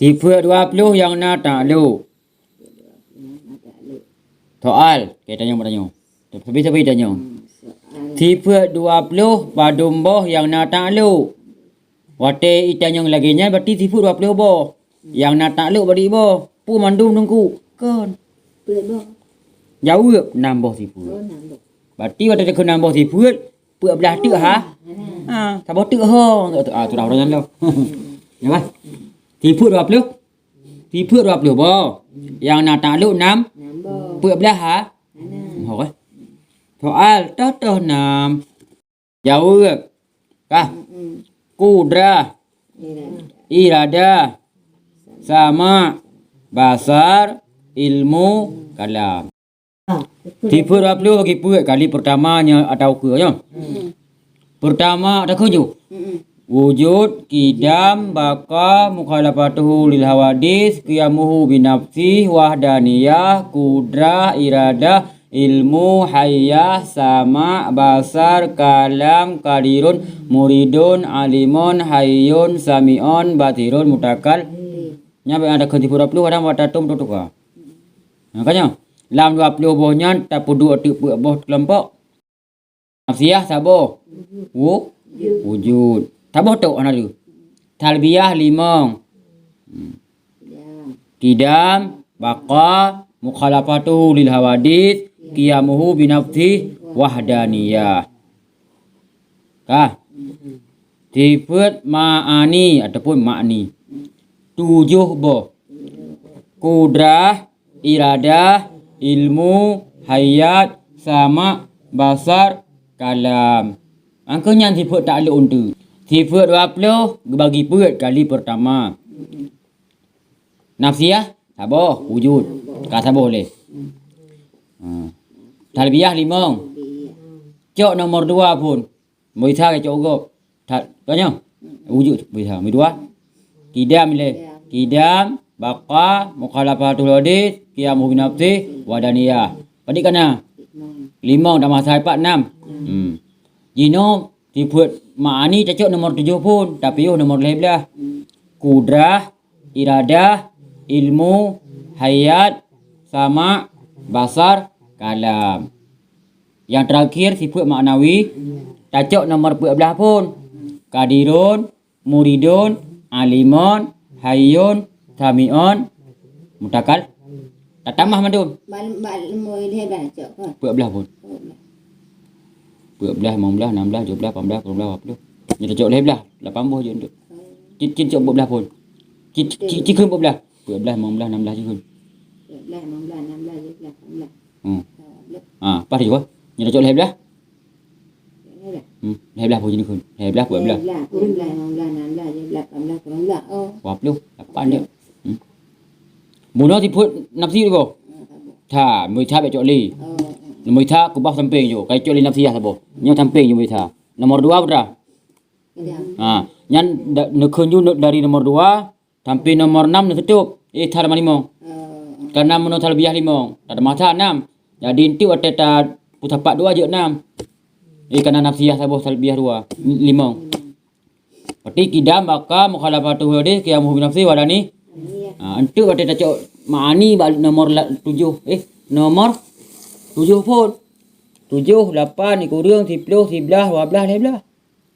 Tipe 20 yang na takluk. Soal, kita tanya. Tapi tanya. Tipe 20 padumboh yang na takluk. Wate itanyong lagi nya berarti tipe 20 boh. Yang na takluk bari boh. Pu mandum nungku. Kan. Jauh ke nambah tipe. Berarti wate ke nambah tipe. Pu belah tu ha. Ha, sabot tu ho. Tu dah orang lo. Ya kan? Tipe 20. Tipe 20 boh. Yang na takluk 6. Pu belah ha. Ho. Soal totoh 6. Jauh ke? Kah? Kudra, irada, sama, basar, ilmu, kalam. Tipe 20 bagi puak kali pertamanya atau ke ya. Pertama ada keju. Wujud, kidam, baka, mukhalafatuhu lil hawadis, qiyamuhu binafsi, wahdaniyah, kudra, irada, ilmu, hayah, sama, basar, kalam, kadirun, muridun, alimun, hayyun, sami'un, batirun, mutakal. Nyampe ada ke tipe 20 ada watatum tutuka. Makanya lam 20 bohnya tapu dua tipe boh kelompok. Nafsiyah sabo. Wujud. Sabo tu ana lu. Talbiyah 5. Kidam, baqa, mukhalafatuhu lil hawadis, qiyamuhu binafsi, wahdaniyah. Kah? Tipe ma'ani ataupun makni. 7 boh. Kudrah, iradah, ilmu, hayat, sama, basar, kalam. Angkanya tipe takluk untuk. Tipe 20 bagi puat kali pertama. Nafsiyah, sabar, wujud. Kah sabar boleh. Talbiyah 5. Cok nomor 2 pun. Moisa ke cok gop. Tanya. Wujud bisa. 2. Kidam le. Kidam, baqa, mukhalafatul hadis, qiyamu binafsi, wadaniyah. Padik kana? 5 dah masa 4 6. Jino dibuat ma'ani cocok nomor 7 pun, tapi nomor 11. Kudrah, iradah, ilmu, hayat, sama, basar, kalam. Yang terakhir sifat maknawi cocok nomor 14 pun. Kadirun, muridun, alimun, hayyun, sami'un, mutakal. Tak tambah mandum. 14 pun. 14, 15, 16, 17, 18, 19, 20. Ni cocok 11, 18 je untuk. Cin cocok 14 pun. Cin 14. 14, 15, 16 je pun. 14, 15, 16, 17, 18. Pas juga. Ni cocok 11. 11 pun jenis pun. 11 pun 11. 15, 16, 17, 18, 19. 8 dia. Mula tipe nafsi tu boh. Tha, mui tha be cok li. Mui tha ku bah samping jo. Kai cok li nafsi ya boh. Nyo samping jo mui tha. Nomor 2 berapa? Nyan nekun ju dari nomor 2 sampai nomor 6 nak tutup. Tha 5. Karena menurut talbiyah 5. Tak ada masa 6. Jadi inti waktu ta putapak 2 je 6. Karena nafsiyah sabuh talbiyah 2 5. Berarti kidam baka mukhalafatuhu hadis qiyamuhu binafsi wadani. Entu waktu ta cok ma'ani balik nomor 7. Nomor 7 pun. 7 8 kurang 10 11 12 12.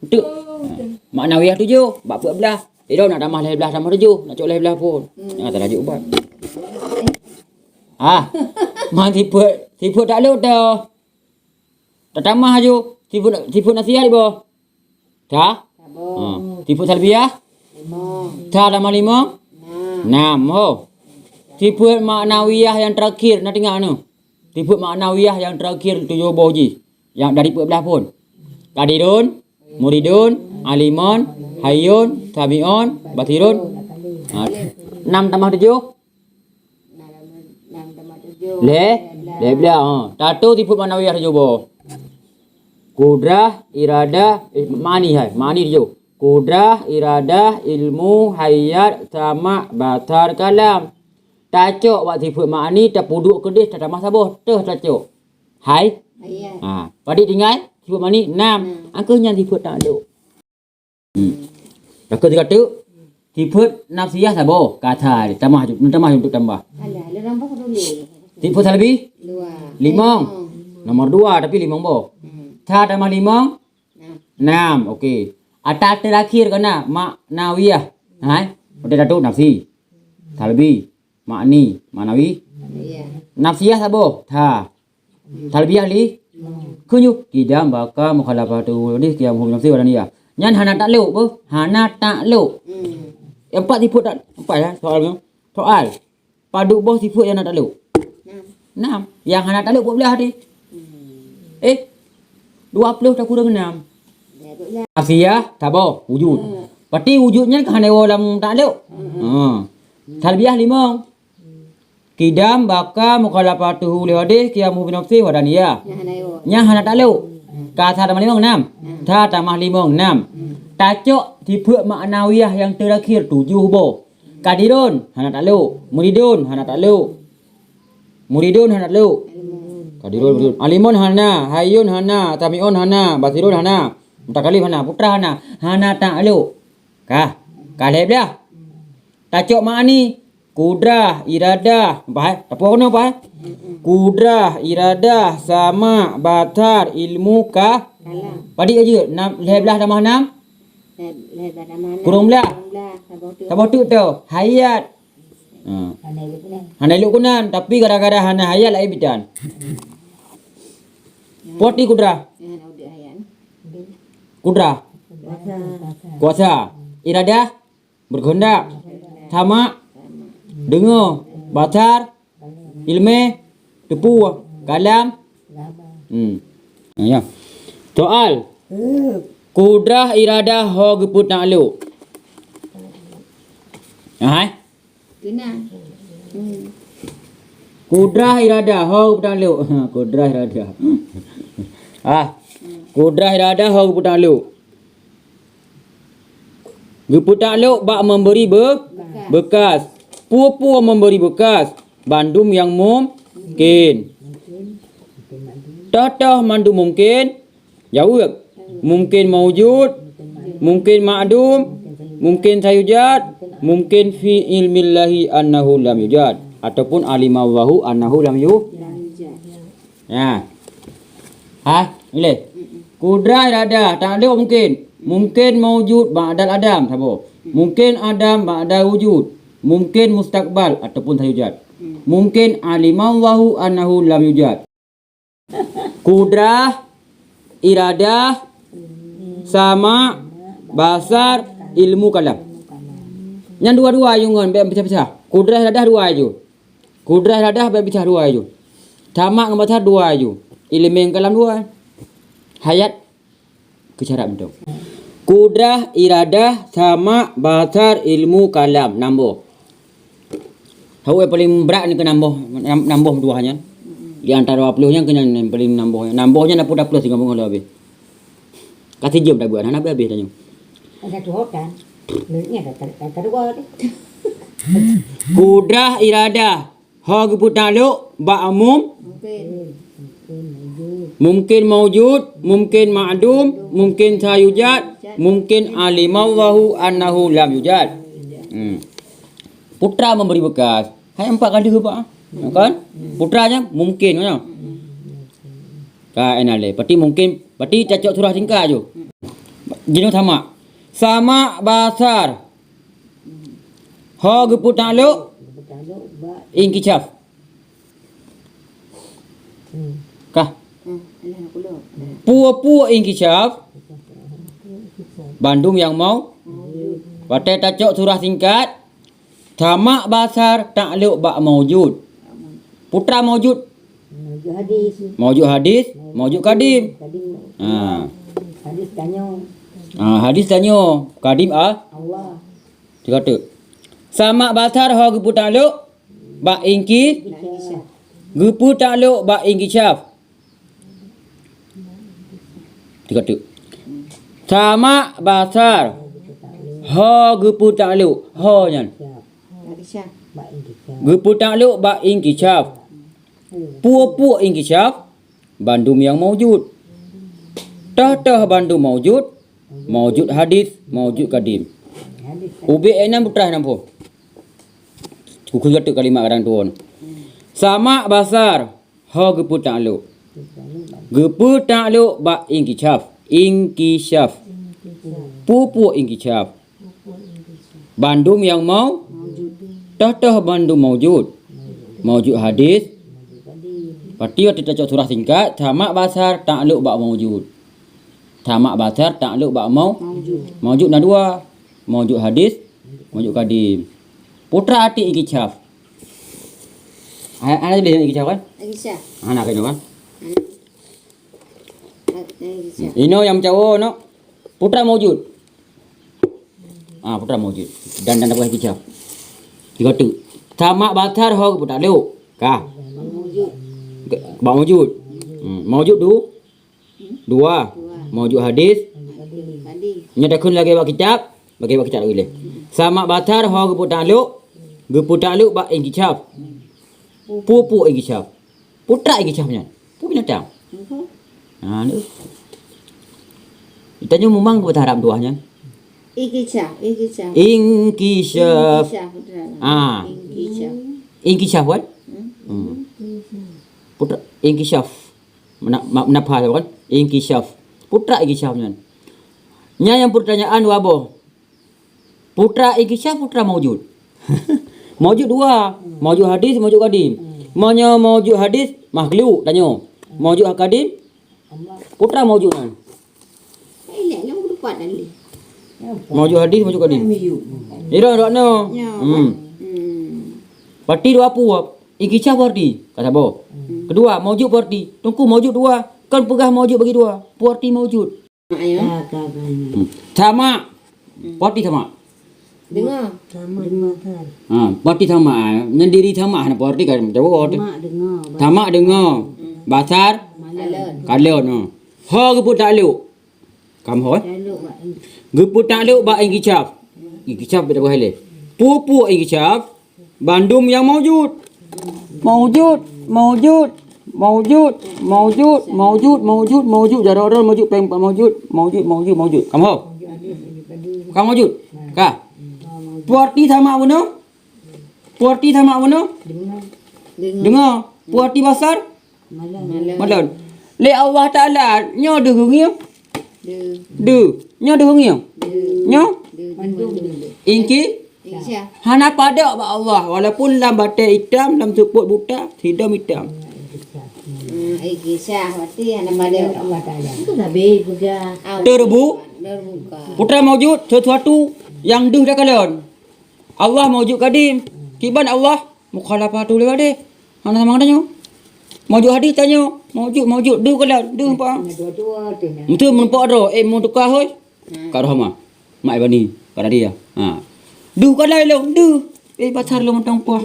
Entu. Maknawiyah 7 bab 14. Dah nak tambah 11 tambah 7, nak cok 11 pun. Jangan tak laju ubat. Man tipe takluk dah. Tak tambah je. Tipe nasihat boh. Dah? Tipe talbiyah? 5. Dah nama 5? 6. Oh. Tipe maknawiyah yang terakhir nak tengok ni. Tipe maknawiyah yang terakhir 7 boh je. Yang dari 14 pun. Kadirun, muridun, alimun, hayyun, sami'un, batirun. 6 tambah 7? 6 tambah 7. Lebih. Tato tipe maknawiyah 7 boh. Kudrah, iradah, mani hai. Mani 7. Kudrah, iradah, ilmu, hayat, sama, basar, kalam. Tacok buat tipe mani tak puduk kedis tak tambah sabuh. Teh tacok. Hai. Padik tinggal tipe mani 6. Angkanya tipe takluk. Kata ที่พูดนับเสียสะโบกาถาtambah untuk tambah Alah, lu nampak dulu.ที่พูดlebih Dua. limong nomor 2 tapi limong bo tha tambah limong Nah, 6 okey atas terakhir kena maknawiyah hai udah datuk nafsi talbi makni manawi iya. nafsiyah sabo tha talbiyah li kunyu kidam baka mukhalafatu ni kiam hum nafsi wadaniya nyan hana tak leu bo hana tak leu empat sifat tak empat lah soal padu boh sifat yang tak leu Nah, 6 yang hana tak leu buat belah tadi 20 tak kurang 6 ya tu lah. nafsiyah sabo wujud berarti wujudnya hana dalam tak leu talbiyah limong kidam baka mukhalafatuhu li hadis qiyamu bi nafsi wa daniyah Nah, nayo. nya hana tak leu ka tha tambah limong 6 tha tambah limong 6 tajuk di phượng maknawiyah yang terakhir 7 bo kadirun hana tak leu muridun hana tak leu muridun hana tak leu kadirun alimun hana hayyun hana tamiun hana basirun hana mutakalim hana putra hana tak leu ka lep dah tajuk makni kudrah iradah bahai apa kena bahai kudrah iradah sama batar ilmu ka Kalam. padi aja 6 tambah 6 Lebar dah mana? kurang belah Sabau tu. tambah tu tu hayat Pandai lu pula. hana elok kunan tapi gara-gara hana hayat lai bidan poti kudrah Yang nak udah ayan. kudrah kuasa iradah berkehendak sama dengar batar ilmu tepu kalam ya soal kudrah iradah ho geput nak lu hai Kena. kudrah iradah ho geput nak lu kudrah iradah kudrah iradah ho geput nak lu geput nak lu bak memberi bekas pua-pua memberi bekas bandum yang mungkin Tatah mandu mungkin jawab mungkin maujud mungkin ma'dum mungkin sayujad mungkin fi ilmillahi annahu lam yujad ataupun alimawahu annahu lam ya ini kudrah irada tak ada mungkin maujud ba'dal adam sabo mungkin adam ba'da wujud mungkin mustaqbal ataupun sayujad mungkin alimawahu annahu lam yujad kudrah iradah sama basar ilmu kalam yang dua-dua ayungan biar pecah-pecah kudrah iradah dua aju kudrah iradah biar pecah dua aju sama dengan basar dua aju ilmu kalam dua hayat kecara bentuk kudrah iradah sama basar ilmu kalam nambah tahu yang paling berat ni ke nambah dua hanya di antara 20 yang kena yang paling nambahnya nak plus 30 lebih kasih jam dah buat nak habis dah nyu Ada dua kan. Lutnya dah dua ni. kudrah iradah ha geputan lu ba umum mungkin maujud mungkin ma'dum mungkin sayujad mungkin alimallahu annahu lam yujad putra memberi bekas hai 4 kali ke pak kan putranya mungkin kan ka enale pati mungkin pati cacok surah singkat je jenis sama basar ha geputan lu inkicaf kah Alah pula. pua-pua inkicaf bandum yang mau patai cacok surah singkat sama basar takluk ba maujud putra maujud maujud hadis maujud kadim hadis tanyo kadim Allah. dia kata sama basar ha gepu takluk ba ingki gepu takluk ba ingkicaf dia kata sama basar ha gepu takluk ha nyan Aisyah. gepu takluk ba ingkicaf pua-pua ingkicaf bandum yang maujud tah bandum maujud hadis maujud kadim Ubik enam putra enam po. Kuku kata kalimat orang tua. Sama basar ha gepu ta'lu. Gepu ta'lu ba inkishaf. Inkishaf. Pupu inkishaf. Bandum yang mau Tah bandum maujud. Maujud hadis. Berarti kita cakap surah singkat, tamak basar ta'lu ba maujud. Tamak basar ta'lu ba maujud na dua. Maujud hadis, maujud kadim. Putra ati inkishaf. Ana boleh inkishaf kan? Aisyah. Anak kan kan? Aisyah. Ino yang cowok no. Putra maujud. Putra maujud. Dan apa inkishaf? Tiga tu. Tamak basar ho putra lu. Kah? Ba maujud. Maujud dua. Maujud hadis. Nyadakun lagi ba kitab. Bagi ba kitab lagi. Sama basar ho putra lu. Putra lu ba inkishaf. Pupu inkishaf. Putra inkishafnya. Pupu binatang. Ni. Itanya memang bahasa Arab duanya. Inkishaf. Inkishaf. Inkishaf. Inkishaf kan? Putra inkishaf. Menapa kan? Inkishaf. Putra inkishafnya. Nya yang pertanyaan wabo. Putra inkishaf, putra maujud. Maujud dua. Maujud hadis, maujud kadim. Maunya maujud hadis, makhluk tanya. Maujud kadim, putra maujud kan? Maujud hadis, maujud kadim. Ira no. Parti dua apa? Inkishaf parti. Kata bo. Kedua, maujud parti. Tungku maujud dua. Kan pegah maujud bagi dua. Parti maujud. Sama. Parti sama. Dengar. Parti sama. Nyendiri sama na parti kan. Jawab. Sama dengar. Basar. Kalon. Ha gepu ta'lu. Kam ho. Gepu ta'lu ba inkishaf. Inkishaf beda boleh. Pupu inkishaf. Bandum yang maujud. Maujud. Jararan maujud, pempat maujud. Kamu ho? Kamu maujud? Kah? Puarti sama mana? Dengar. Puarti basar? Malan. Le Allah Ta'ala nyo dehungnya? Nyo dehungnya? Nyo? Aisyah. Hana pada ba Allah walaupun lam batai hitam, lam suput buta, hitam. Aisyah berarti anak pada Allah Taala. Itu habis juga. Terbuka. Putra maujud sesuatu yang deh dah kalian. Allah maujud kadim. Kiban Allah mukhalafah tu lewat deh. Hana sama tanya. Maujud hadis tanya. Maujud deh kalian. Deh apa? Dua-dua tu. Itu menampak ro. Mau tukar hoi. Karahama. Mak bani. Pada dia. Du kalian lo. Du. Pasar lo mentang puah.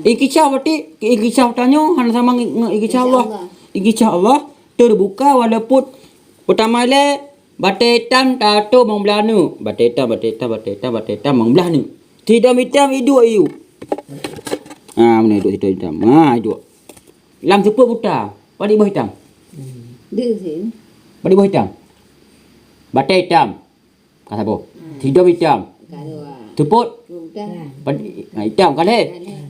Inkishaf berarti. Inkishaf tanya. Hana sama inkishaf Allah. Inkishaf Allah. Terbuka walaupun pertama le. Batai hitam tato mengbelanu. Batai hitam mengbelanu. Tidak hitam hidup ayu. Mana hidup hitam. Hidup. Lam suput buta. Pada bawah hitam. Deh. Pada bawah hitam. Batai hitam. Kata apa? Tidak hitam. Suput. Pada hitam kali.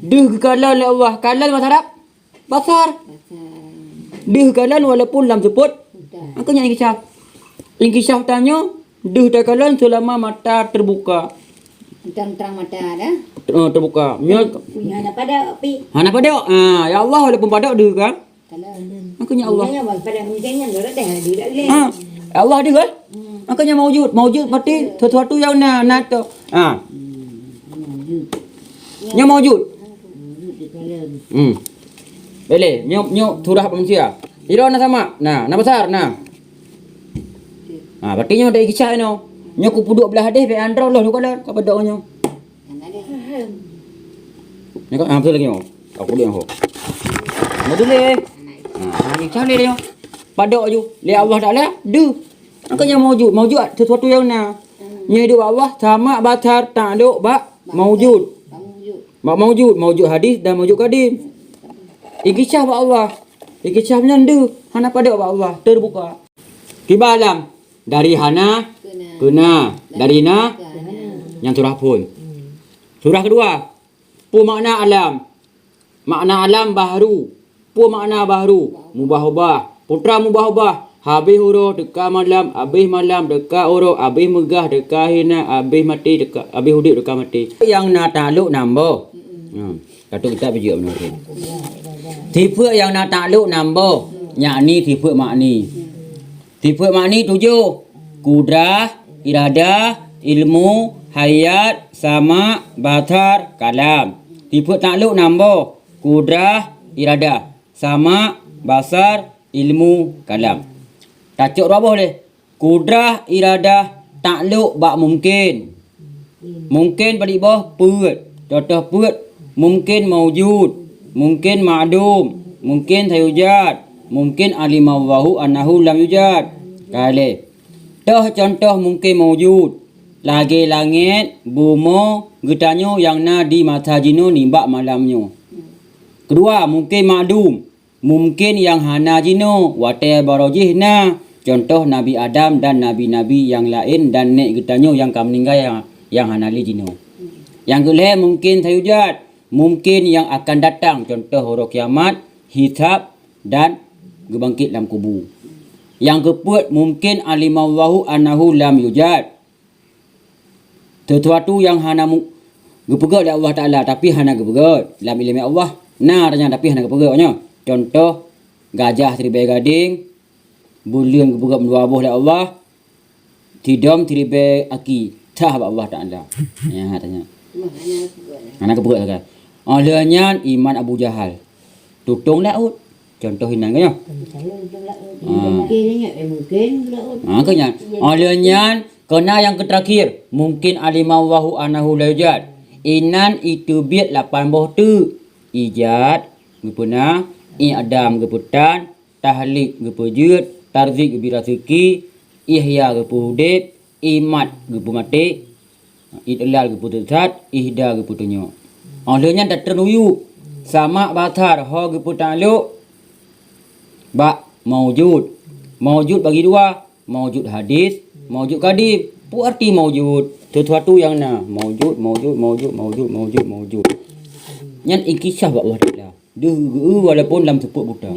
Deh kalau oleh Allah. Kalau bahasa Arab. Basar. Deh kalau walaupun lam suput. Angkanya inkishaf. Inkishaf tanya, deh takalan selama mata terbuka. Terang mata ada. Terbuka. Hana pada api. Hana pada. Ya Allah walaupun pada deh kan. Kalau Makanya Allah. pada mungkinnya dia dah ada. Allah dia kan. Makanya maujud. Maujud berarti sesuatu yang nato. Nya maujud. Boleh. Nyo surah manusia. Ira na sama. Nah besar nah. Berarti nyo ada inkishaf no. Nyo ku puduk belah hadis be andro Allah lu kala ka pada nyo. Ni ko betul lagi nyo. Aku dia ho. Betul le. Inkishaf le nyo. Pada ju. Le Allah Taala du. Makanya maujud sesuatu yang nya hidup Allah sama basar ta'lu ba maujud. Maujud hadis dan maujud kadim. Inkishaf ba Allah. Inkishafnya du. Hana pada ba Allah terbuka. Kibalam dari hana kena dari na Yang surah pun. Surah kedua. Pu makna alam. Makna alam baharu. Pu makna baharu. Mubah-ubah. Putra mubah-ubah. Habis huruf dekat malam, habis malam dekat huruf, habis megah dekat hina, habis mati dekat, habis hidup dekat mati. Yang nak takluk nambah. Datuk kita bijak benar. Tipe yang nak takluk nambah. Yakni tipe makni. Tipe makni 7. Kudrah, iradah, ilmu, hayat, sama, batar, kalam. Tipe takluk nambah. Kudrah, iradah, sama, basar, ilmu, kalam. Tacuk apa boleh? Kudrah, iradah, takluk bak mungkin. Mungkin pada bawah perut. Contoh perut mungkin maujud, mungkin ma'dum, mungkin sayujad, mungkin alimallahu annahu lam yujad. Kali. Toh contoh mungkin maujud. Lagi langit, bumi, getanyo yang na di mata jino nimbak malamnya. Kedua, mungkin ma'dum. Mungkin yang hana jino watai barojih na. Contoh Nabi Adam dan Nabi-Nabi yang lain dan nek getanyo yang kam meninggal yang hanali jino. Yang kelima mungkin sayujad. Mungkin yang akan datang. Contoh huruf kiamat, hisab dan gebangkit dalam kubur. Yang keempat mungkin alimallahu annahu lam yujad. Sesuatu yang hana gepegat oleh Allah Ta'ala tapi hana gepegat. Dalam ilmu Allah, narnya tapi hana gepegatnya. Contoh gajah teribai gading, bulan gepegat dua buah oleh Allah, tidam teribai aki, tahap Allah Ta'ala. Ya, tanya. Hana gepegat kan. Olehnya iman Abu Jahal. Tutung laut. Contoh hinan kan ya. Makanya olehnya kena yang terakhir mungkin alimallahu annahu la yujad. Inan itu biat 80 tu. Ijad gepuna, i'dam geputan, tahlik gepujud, tarzik gebirasiki, ihya gepudip, imat gepu mati, idlal geputusat, ihda geputunyo. Olehnya tak ternuyu sama batar ho geputaluk ba maujud. Maujud bagi dua, maujud hadis, maujud kadim. Pu arti maujud sesuatu yang na maujud. Yang inkisah ba Allah Taala. Dia walaupun dalam seput buta.